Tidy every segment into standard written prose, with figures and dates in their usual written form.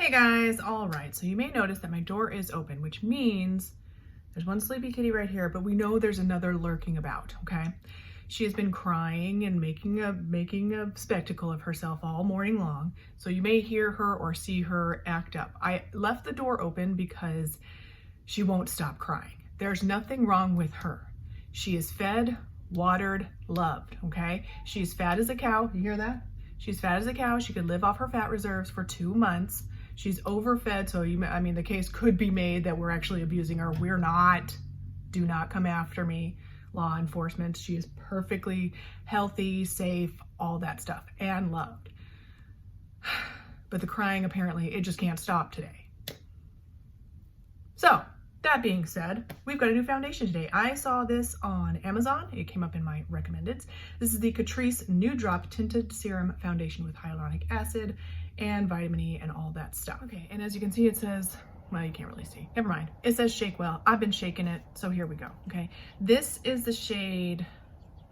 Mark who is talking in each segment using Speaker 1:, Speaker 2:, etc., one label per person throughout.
Speaker 1: Hey guys, all right, so you may notice that my door is open, which means there's one sleepy kitty right here, but we know there's another lurking about, okay? She has been crying and making a spectacle of herself all morning long, so you may hear her or see her act up. I left the door open because she won't stop crying. There's nothing wrong with her. She is fed, watered, loved, okay? She's fat as a cow, you hear that? She's fat as a cow. She could live off her fat reserves for 2 months. She's overfed, so the case could be made that we're actually abusing her. We're not. Do not come after me, law enforcement. She is perfectly healthy, safe, all that stuff, and loved. But the crying, apparently, it just can't stop today. So, that being said, we've got a new foundation today. I saw this on Amazon. It came up in my recommendeds. This is the Catrice Nude Drop Tinted Serum Foundation with hyaluronic acid and vitamin E and all that stuff. Okay, and as you can see, it says, well, you can't really see. Never mind. It says shake well. I've been shaking it, so here we go, okay? This is the shade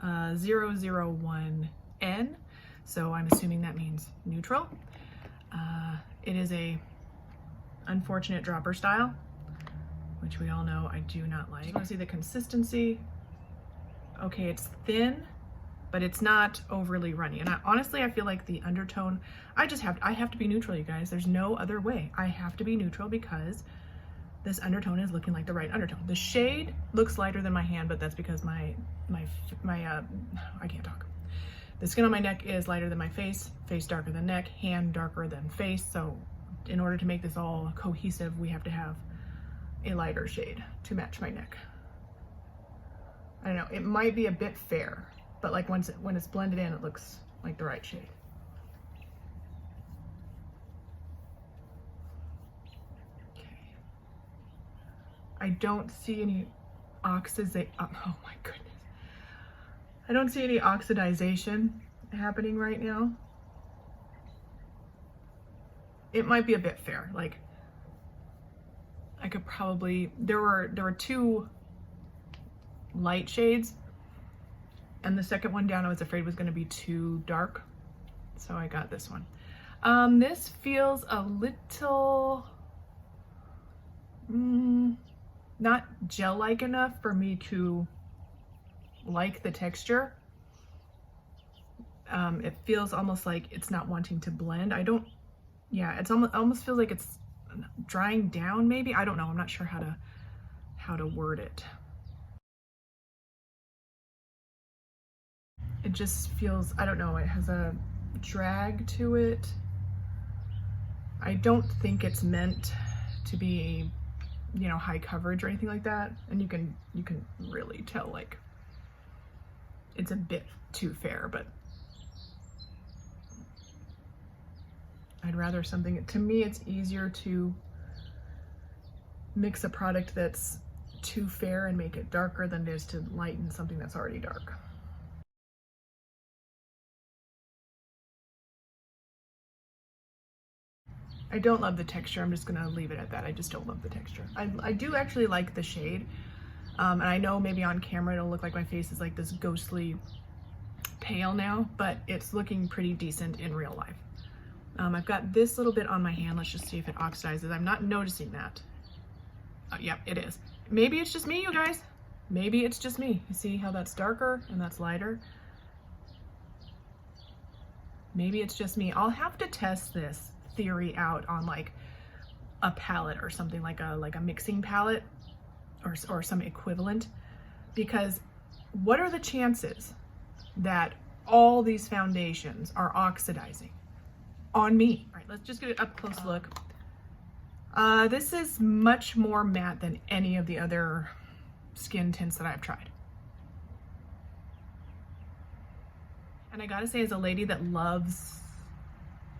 Speaker 1: 001N, so I'm assuming that means neutral. It is a unfortunate dropper style, which we all know I do not like. You want to see the consistency? Okay, it's thin, but it's not overly runny. And honestly, I feel like the undertone, I have to be neutral, you guys. There's no other way. I have to be neutral because this undertone is looking like the right undertone. The shade looks lighter than my hand, but that's because I can't talk. The skin on my neck is lighter than my face darker than neck, hand darker than face. So in order to make this all cohesive, we have to have a lighter shade to match my neck. I don't know, it might be a bit fair, but like when it's blended in, it looks like the right shade. Okay. I don't see any oh my goodness. I don't see any oxidization happening right now. It might be a bit fair. Like, I could probably, there were 2 light shades, and the second one down I was afraid was going to be too dark, so I got this one. This feels a little not gel-like enough for me to like the texture. It feels almost like it's not wanting to blend. It's almost feels like it's drying down, maybe. I don't know. I'm not sure how to word it. It just feels, I don't know, it has a drag to it. I don't think it's meant to be, high coverage or anything like that. And you can really tell, like, it's a bit too fair, but I'd rather something, to me, it's easier to mix a product that's too fair and make it darker than it is to lighten something that's already dark. I don't love the texture. I'm just gonna leave it at that. I just don't love the texture. I do actually like the shade. And I know maybe on camera it'll look like my face is like this ghostly pale now, but it's looking pretty decent in real life. I've got this little bit on my hand. Let's just see if it oxidizes. I'm not noticing that. Yep, it is. Maybe it's just me, you guys. Maybe it's just me. You see how that's darker and that's lighter? Maybe it's just me. I'll have to test this theory out on like a palette or something, like a mixing palette or some equivalent, because what are the chances that all these foundations are oxidizing on me? All right, let's just get an up close look. This is much more matte than any of the other skin tints that I've tried. And I gotta say, as a lady that loves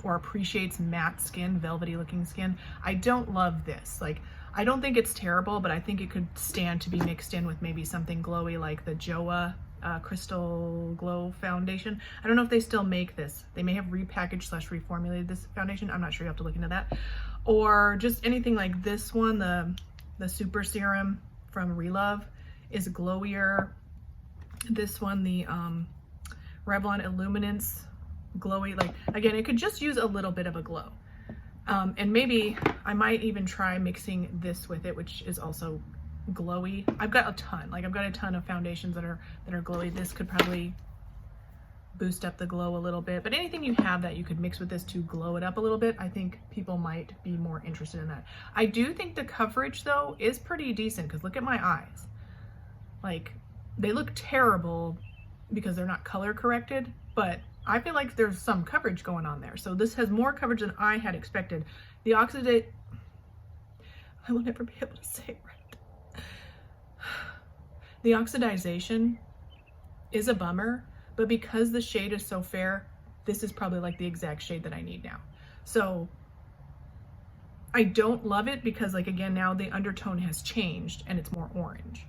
Speaker 1: or appreciates matte skin, velvety looking skin, I don't love this. Like, I don't think it's terrible, but I think it could stand to be mixed in with maybe something glowy like the Joa Crystal Glow foundation. I don't know if they still make this. They may have repackaged / reformulated this foundation. I'm not sure, you have to look into that. Or just anything like this one, the Super Serum from Relove is glowier. This one, the Revlon Illuminance glowy, like, again, it could just use a little bit of a glow. And maybe I might even try mixing this with it, which is also glowy. I've got a ton of foundations that are glowy. This could probably boost up the glow a little bit, but anything you have that you could mix with this to glow it up a little bit, I think people might be more interested in that. I do think the coverage though is pretty decent, because look at my eyes. Like, they look terrible because they're not color corrected, but I feel like there's some coverage going on there. So this has more coverage than I had expected. The oxidate, I will never be able to say it right. The oxidization is a bummer, but because the shade is so fair, this is probably like the exact shade that I need now. So I don't love it because, like, again, now the undertone has changed and it's more orange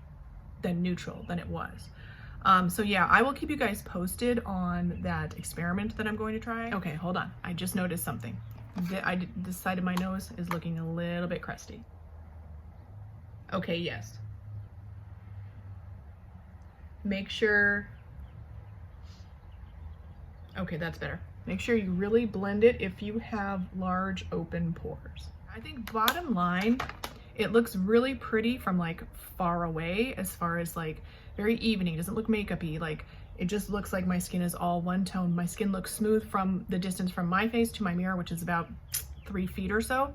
Speaker 1: than neutral than it was. So yeah, I will keep you guys posted on that experiment that I'm going to try. Okay, hold on. I just noticed something. This side of my nose is looking a little bit crusty. Okay, yes. Make sure, okay, that's better. Make sure you really blend it if you have large open pores. I think bottom line, it looks really pretty from like far away, as far as like very evening. It doesn't look makeup-y. Like, it just looks like my skin is all one tone. My skin looks smooth from the distance from my face to my mirror, which is about 3 feet or so.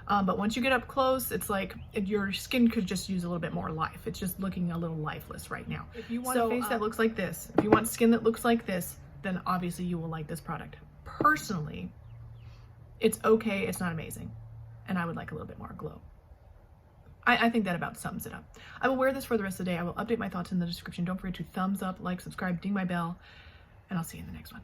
Speaker 1: But once you get up close, it's like your skin could just use a little bit more life. It's just looking a little lifeless right now. If you want a face that looks like this, if you want skin that looks like this, then obviously you will like this product. Personally, it's okay, it's not amazing. And I would like a little bit more glow. I think that about sums it up. I will wear this for the rest of the day. I will update my thoughts in the description. Don't forget to thumbs up, like, subscribe, ding my bell, and I'll see you in the next one.